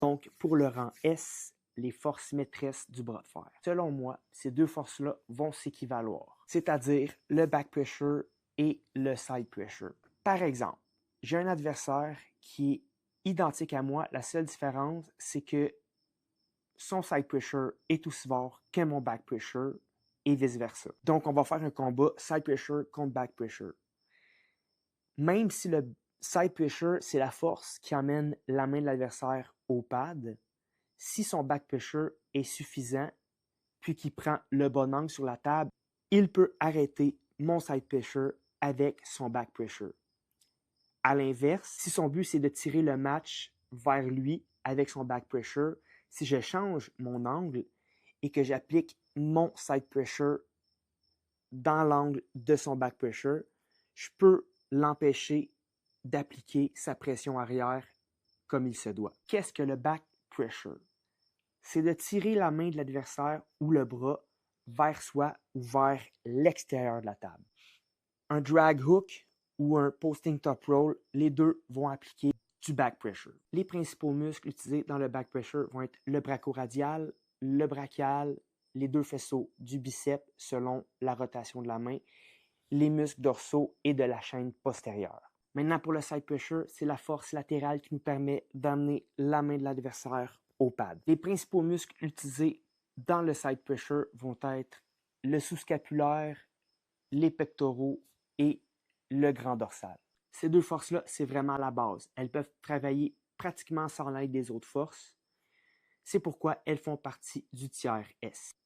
Donc, pour le rang S, les forces maîtresses du bras de fer. Selon moi, ces deux forces-là vont s'équivaloir, c'est-à-dire le back pressure et le side pressure. Par exemple, j'ai un adversaire qui est identique à moi. La seule différence, c'est que son side pressure est aussi fort que mon back pressure et vice-versa. Donc, on va faire un combat side pressure contre back pressure. Même si le side pressure, c'est la force qui amène la main de l'adversaire au pad, si son back pressure est suffisant, puis qu'il prend le bon angle sur la table, il peut arrêter mon side pressure avec son back pressure. À l'inverse, si son but c'est de tirer le match vers lui avec son back pressure, si je change mon angle et que j'applique mon side pressure dans l'angle de son back pressure, je peux l'empêcher d'appliquer sa pression arrière comme il se doit. Qu'est-ce que le back pressure? C'est de tirer la main de l'adversaire ou le bras vers soi ou vers l'extérieur de la table. Un drag hook ou un posting top roll, les deux vont appliquer du back pressure. Les principaux muscles utilisés dans le back pressure vont être le brachioradial, le brachial, les deux faisceaux du biceps selon la rotation de la main, les muscles dorsaux et de la chaîne postérieure. Maintenant, pour le side pressure, c'est la force latérale qui nous permet d'amener la main de l'adversaire au pad. Les principaux muscles utilisés dans le side pressure vont être le sous-scapulaire, les pectoraux et le grand dorsal. Ces deux forces-là, c'est vraiment la base. Elles peuvent travailler pratiquement sans l'aide des autres forces. C'est pourquoi elles font partie du tiers S.